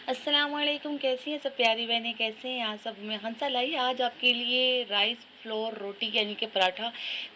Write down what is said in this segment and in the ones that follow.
अस्सलामुअलैकुम, कैसी हैं सब प्यारी बहनें, कैसे हैं आप सब। मैं हंसा लाई आज आपके लिए राइस फ्लोर रोटी यानी कि पराठा,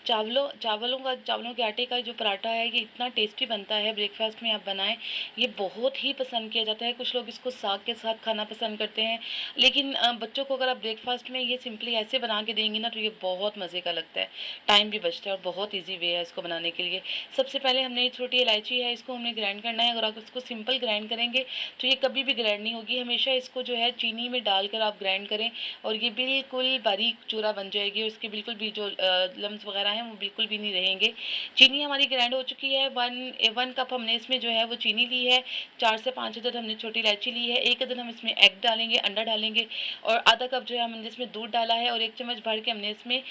चावलों के आटे का जो पराठा है ये इतना टेस्टी बनता है। ब्रेकफास्ट में आप बनाएं, ये बहुत ही पसंद किया जाता है। कुछ लोग इसको साग के साथ खाना पसंद करते हैं, लेकिन बच्चों को अगर आप ब्रेकफास्ट में ये सिंपली ऐसे बना के देंगी ना तो ये बहुत मज़े का लगता है। टाइम भी बचता है और बहुत ईजी वे है इसको बनाने के लिए। सबसे पहले हमने छोटी इलायची है, इसको हमने ग्राइंड करना है। अगर आप इसको सिंपल ग्राइंड करेंगे तो ये कभी भी ग्राइंड नहीं होगी। हमेशा इसको जो है चीनी में डालकर आप ग्राइंड करें और ये बिल्कुल बारीक चूरा बन जाएगी और इसके बिल्कुल भी जो लम्स वगैरह हैं वो बिल्कुल भी नहीं रहेंगे। चीनी हमारी ग्राइंड हो चुकी है। वन कप हमने इसमें जो है वो चीनी ली है। 4 से 5 अदद हमने छोटी इलायची ली है। 1 अदद हम इसमें एग डालेंगे, अंडा डालेंगे और आधा कप जो है हमने इसमें दूध डाला है और 1 चम्मच भर के हमने इसमें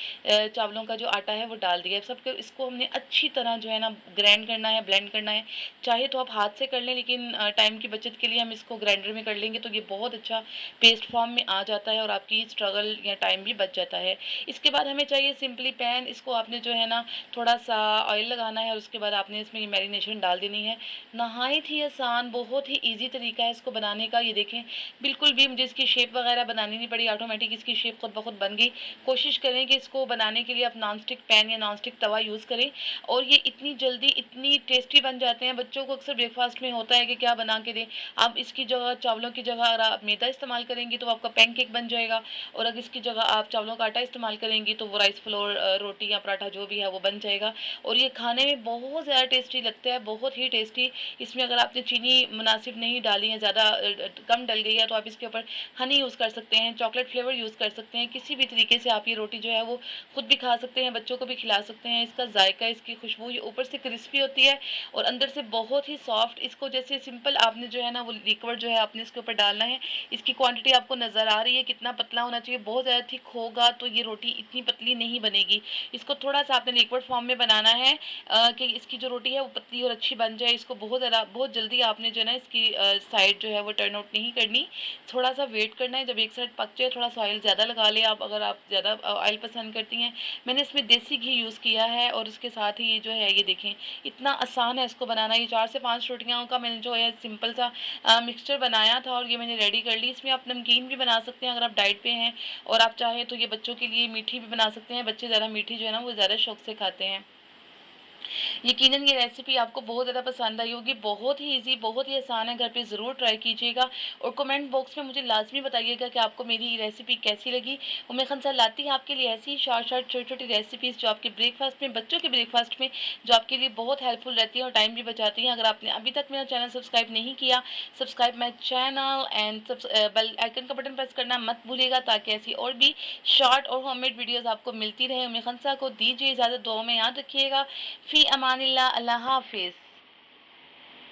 चावलों का जो आटा है वो डाल दिया है। सबको इसको हमने अच्छी तरह जो है ना ग्राइंड करना है, ब्लेंड करना है। चाहे तो आप हाथ से कर लें, लेकिन टाइम की बचत के लिए हम इसको ग्राइंडर में कर लेंगे तो ये बहुत अच्छा पेस्ट फॉर्म में आ जाता है और आपकी स्ट्रगल या टाइम भी बच जाता है। इसके बाद हमें चाहिए सिंपली पैन। इसको आपने जो है ना थोड़ा सा ऑयल लगाना है और उसके बाद आपने इसमें ये मैरिनेशन डाल देनी है। नहायत ही आसान, बहुत ही ईजी तरीका है इसको बनाने का। ये देखें, बिल्कुल भी मुझे इसकी शेप वगैरह बनानी नहीं पड़ी, ऑटोमेटिक इसकी शेप खुद ब खुद बन गई। कोशिश करें कि इसको बनाने के लिए आप नॉन स्टिक पैन या नॉन स्टिक तवा यूज़ करें और ये इतनी जल्दी इतनी टेस्टी बन जाते हैं। बच्चों को अक्सर ब्रेकफास्ट में होता है कि क्या बना के दें। आप इसकी जगह चावलों की जगह अगर आप मैदा इस्तेमाल करेंगी तो आपका पैनकेक बन जाएगा और अगर इसकी जगह आप चावलों का आटा इस्तेमाल करेंगी तो वो राइस फ्लोर रोटी या पराठा जो भी है वो बन जाएगा और ये खाने में बहुत ज़्यादा टेस्टी लगता है, बहुत ही टेस्टी। इसमें अगर आपने चीनी मुनासिब नहीं डाली है, ज़्यादा कम डल गई है, तो आप इसके ऊपर हनी यूज़ कर सकते हैं, चॉकलेट फ्लेवर यूज़ कर सकते हैं। किसी भी तरीके से आप ये रोटी जो है वो खुद भी खा सकते हैं, बच्चों को भी खिला सकते हैं। इसका जायका, इसकी खुशबू, ये ऊपर से क्रिस्पी होती है और अंदर से बहुत ही सॉफ्ट। इसको जैसे सिंपल आपने जो है ना वो लिक्विड जो है आपने इसके ऊपर डालना है। इसकी क्वांटिटी आपको नज़र आ रही है, कितना पतला होना चाहिए। बहुत ज़्यादा थिक होगा तो ये रोटी इतनी पतली नहीं बनेगी। इसको थोड़ा सा आपने लिक्विड फॉर्म में बनाना है कि इसकी जो रोटी है वो पतली और अच्छी बन जाए। इसको बहुत जल्दी आपने जो है ना इसकी साइड जो है वो टर्न आउट नहीं करनी, थोड़ा सा वेट करना है। जब एक साइड पक जाए थोड़ा सा ऑयल ज़्यादा लगा ले आप, अगर आप ज़्यादा ऑयल पसंद करती हैं। मैंने इसमें देसी घी यूज़ किया है और उसके साथ ही ये जो है ये देखें इतना आसान है इसको बनाना। ये 4 से 5 रोटियों का मैंने जो है सिंपल सा मिक्सचर बनाया था और ये मैंने रेडी कर ली। इसमें आप नमकीन भी बना सकते हैं अगर आप डाइट पे हैं और आप चाहें तो ये बच्चों के लिए मीठी भी बना सकते हैं। बच्चे ज़्यादा मीठी जो है ना वो ज़्यादा शौक से खाते हैं। यकीनन ये रेसिपी आपको बहुत ज़्यादा पसंद आई होगी। बहुत ही ईजी, बहुत ही आसान है, घर पे ज़रूर ट्राई कीजिएगा और कमेंट बॉक्स में मुझे लाजमी बताइएगा कि आपको मेरी रेसिपी कैसी लगी। उम्मीद खंसा लाती है आपके लिए ऐसी शॉर्ट छोटी छोटी रेसिपीज़ जो आपके ब्रेकफास्ट में, बच्चों के ब्रेकफास्ट में, जो आपके लिए बहुत हेल्पफुल रहती है और टाइम भी बचाती हैं। अगर आपने अभी तक मेरा चैनल सब्सक्राइब नहीं किया, subscribe my channel and bell icon का बटन प्रेस करना मत भूलिएगा ताकि ऐसी और भी शॉर्ट और होममेड वीडियोज़ आपको मिलती रहे। उम्मीद खंसा को दीजिए इजाज़त, दुआ में याद रखिएगा। फ़ी अमानिल्लाह, अल्लाह हाफ़िज़।